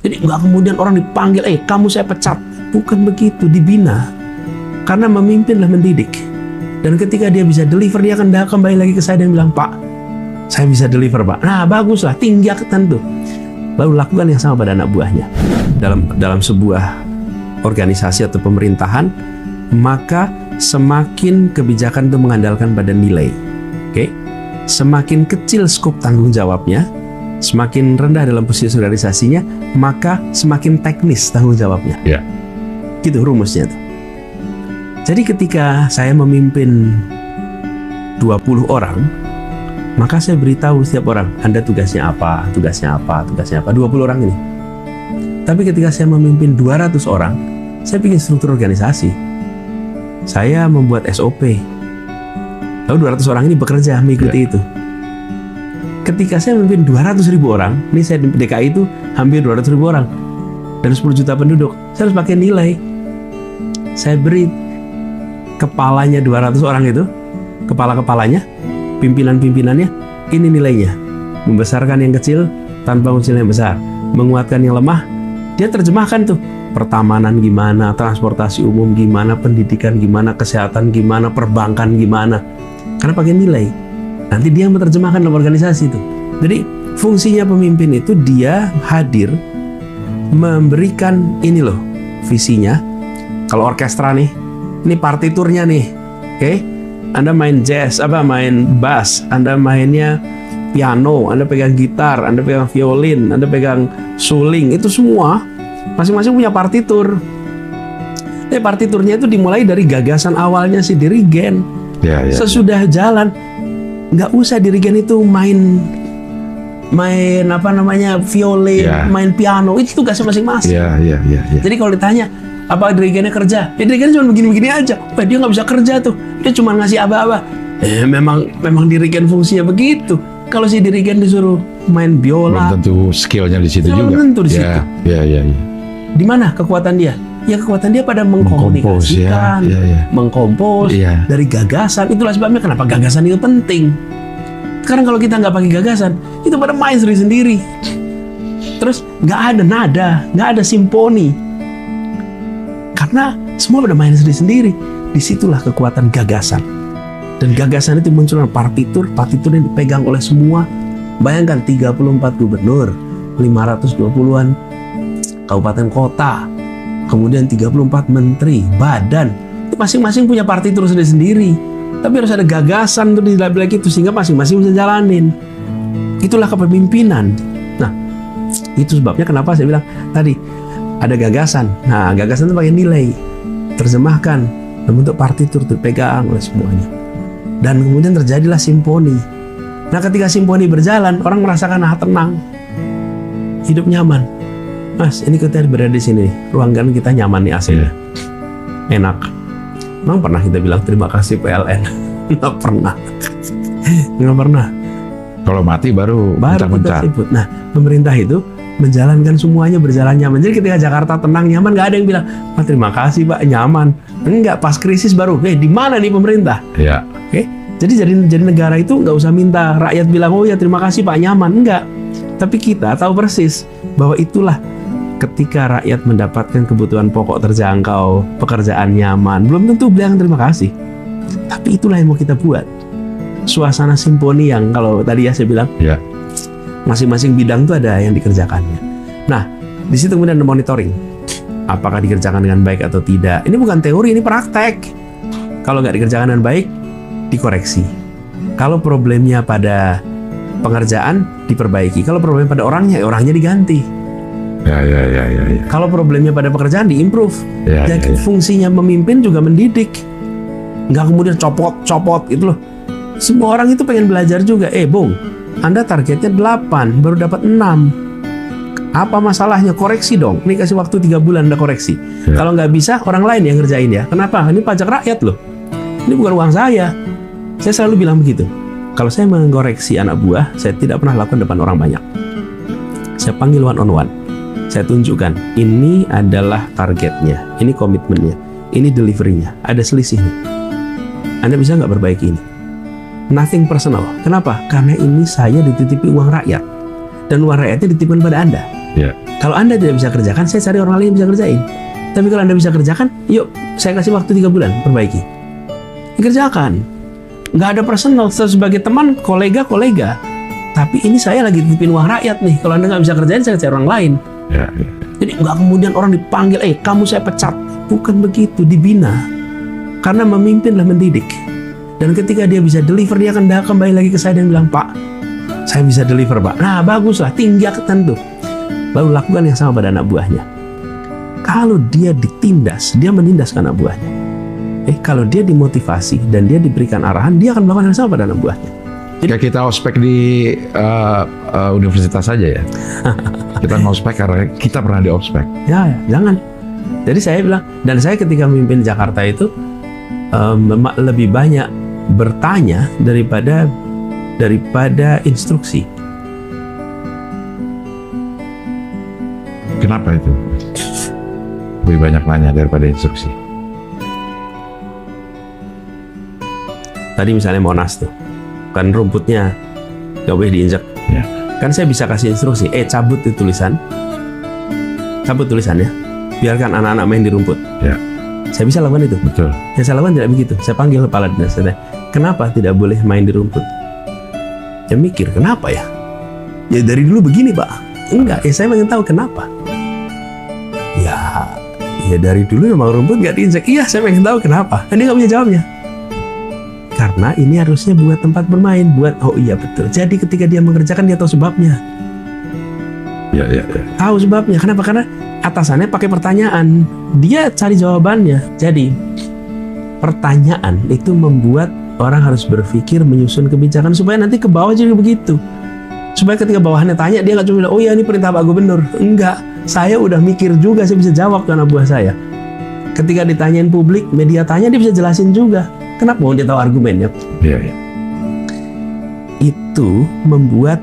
Jadi nggak kemudian orang dipanggil, kamu saya pecat. Bukan begitu, dibina. Karena memimpinlah mendidik. Dan ketika dia bisa deliver, dia akan kembali lagi ke saya dan bilang, Pak, saya bisa deliver, Pak. Nah, baguslah, tinggalkan tuh. Lalu lakukan yang sama pada anak buahnya. Dalam sebuah organisasi atau pemerintahan, maka semakin kebijakan itu mengandalkan pada nilai. Oke? Semakin kecil skop tanggung jawabnya, semakin rendah dalam posisi organisasinya, maka semakin teknis tanggung jawabnya. Ya. Gitu rumusnya tuh. Jadi ketika saya memimpin 20 orang, maka saya beritahu setiap orang, Anda tugasnya apa, tugasnya apa, tugasnya apa, 20 orang ini. Tapi ketika saya memimpin 200 orang, saya bikin struktur organisasi. Saya membuat SOP. Lalu 200 orang ini bekerja mengikuti itu. Ketika saya memimpin 200.000 orang, ini saya di DKI itu hampir 200.000 orang. Dan 10 juta penduduk, saya harus pakai nilai. Saya beri kepalanya 200 orang itu, kepala-kepalanya, pimpinan-pimpinannya, ini nilainya. Membesarkan yang kecil tanpa unsur yang besar, menguatkan yang lemah. Dia terjemahkan tuh, pertamanan gimana, transportasi umum gimana, pendidikan gimana, kesehatan gimana, perbankan gimana. Karena pakai nilai. Nanti dia yang menerjemahkan dalam organisasi itu. Jadi fungsinya pemimpin itu dia hadir memberikan ini loh visinya. Kalau orkestra nih, ini partiturnya nih, oke? Anda main jazz, main bass, Anda mainnya piano, Anda pegang gitar, Anda pegang violin, Anda pegang suling, itu semua masing-masing punya partitur. Partiturnya itu dimulai dari gagasan awalnya si dirigen. Sesudah jalan, nggak usah dirigen itu main violin, main piano, itu tugasnya masing-masing. Jadi kalau ditanya, apa dirigennya kerja? Dirigennya cuma begini-begini aja. Dia nggak bisa kerja tuh. Dia cuma ngasih aba-aba. Memang dirigen fungsinya begitu. Kalau si dirigen disuruh main biola, belum tentu skillnya di situ juga. Belum tentu di situ. Di mana kekuatan dia? Ya kekuatan dia pada mengkomunikasikan, mengkompos, dari gagasan. Itulah sebabnya kenapa gagasan itu penting. Sekarang kalau kita nggak pakai gagasan, itu pada main sendiri-sendiri. Terus nggak ada nada, nggak ada simfoni. Karena semua pada main sendiri-sendiri. Disitulah kekuatan gagasan. Dan gagasan itu muncul dengan partitur yang dipegang oleh semua. Bayangkan 34 gubernur, 520-an kabupaten kota, kemudian 34 menteri, badan. Itu masing-masing punya partitur sendiri-sendiri. Tapi harus ada gagasan tuh di dalam itu sehingga masing-masing bisa jalanin. Itulah kepemimpinan. Nah, itu sebabnya kenapa saya bilang tadi ada gagasan. Nah, gagasan itu pakai nilai, terjemahkan membentuk partitur dipegang oleh semuanya. Dan kemudian terjadilah simfoni. Nah, ketika simfoni berjalan, orang merasakan tenang, hidup nyaman. Mas, ini kita berada di sini, ruangan kita nyaman nih AC-nya, enak. Memang pernah kita bilang terima kasih PLN? Nggak pernah. Kalau mati baru kita sebut. Nah, pemerintah itu menjalankan semuanya berjalan nyaman. Jadi ketika Jakarta tenang nyaman, nggak ada yang bilang, terima kasih Pak, nyaman. Enggak, pas krisis baru, di mana nih pemerintah? Oke. Jadi negara itu nggak usah minta rakyat bilang, oh ya terima kasih Pak, nyaman. Enggak. Tapi kita tahu persis bahwa itulah ketika rakyat mendapatkan kebutuhan pokok terjangkau, pekerjaan nyaman, belum tentu bilang terima kasih. Tapi itulah yang mau kita buat. Suasana simfoni yang kalau tadi saya bilang, masing-masing bidang itu ada yang dikerjakannya. Nah, di situ kemudian ada monitoring. Apakah dikerjakan dengan baik atau tidak? Ini bukan teori, ini praktek. Kalau nggak dikerjakan dengan baik, dikoreksi. Kalau problemnya pada pengerjaan, diperbaiki. Kalau problemnya pada orangnya diganti. Kalau problemnya pada pekerjaan, diimprove. Jadi fungsinya memimpin juga mendidik. Nggak kemudian copot gitu loh. Semua orang itu pengen belajar juga. Bung, Anda targetnya 8, baru dapat 6. Apa masalahnya? Koreksi dong. Ini kasih waktu 3 bulan Anda koreksi. Kalau nggak bisa, orang lain yang ngerjain ya. Kenapa? Ini pajak rakyat loh. Ini bukan uang saya. Saya selalu bilang begitu. Kalau saya mengoreksi anak buah, saya tidak pernah lakukan depan orang banyak. Saya panggil one on one. Saya tunjukkan, ini adalah targetnya, ini komitmennya, ini deliverynya, ada selisihnya. Anda bisa nggak perbaiki ini? Nothing personal. Kenapa? Karena ini saya dititipi uang rakyat. Dan uang rakyatnya dititipkan pada Anda. Ya. Kalau Anda tidak bisa kerjakan, saya cari orang lain yang bisa kerjain. Tapi kalau Anda bisa kerjakan, yuk saya kasih waktu 3 bulan, perbaiki. Dikerjakan. Nggak ada personal, sebagai teman, kolega. Tapi ini saya lagi titipin uang rakyat nih. Kalau Anda nggak bisa kerjain, saya cari orang lain. Ya. Jadi nggak kemudian orang dipanggil, kamu saya pecat. Bukan begitu, dibina. Karena memimpinlah mendidik. Dan ketika dia bisa deliver, dia akan kembali lagi ke saya dan bilang, Pak, saya bisa deliver, Pak. Nah, baguslah, tinggalkan tuh. Lalu lakukan yang sama pada anak buahnya. Kalau dia ditindas, dia menindas anak buahnya. Kalau dia dimotivasi dan dia diberikan arahan, dia akan melakukan yang sama pada anak buahnya. Jika kita ospek di universitas saja ya. Kita ngospek karena kita pernah di ospek. Ya, jangan. Jadi saya bilang, dan saya ketika memimpin Jakarta itu lebih banyak bertanya daripada instruksi. Kenapa itu? Lebih banyak nanya daripada instruksi. Tadi misalnya Monas tuh, kan rumputnya nggak boleh diinjak. Ya. Kan saya bisa kasih instruksi, cabut itu cabut tulisannya, biarkan anak-anak main di rumput. Ya. Saya bisa lakukan itu. Betul. Yang saya lakukan tidak begitu. Saya panggil kepala dinas, saya, kenapa tidak boleh main di rumput? Dia mikir, kenapa ya? Ya dari dulu begini, Pak. Enggak, saya ingin tahu kenapa. Ya dari dulu memang rumput nggak diinjak. Iya, saya pengen tahu kenapa. Dia nggak punya jawabnya. Karena ini harusnya buat tempat bermain, oh iya betul. Jadi ketika dia mengerjakan, dia tahu sebabnya. Ya. Tahu sebabnya. Kenapa? Karena atasannya pakai pertanyaan, dia cari jawabannya. Jadi pertanyaan itu membuat orang harus berpikir, menyusun kebijakan supaya nanti ke bawah juga begitu. Supaya ketika bawahannya tanya, dia nggak cuma bilang, oh ya ini perintah Pak Gubernur. Enggak, saya udah mikir juga, saya bisa jawab ke anak buah saya. Ketika ditanyain publik, media tanya, dia bisa jelasin juga. Kenapa? Dia tahu argumennya. Iya. Itu membuat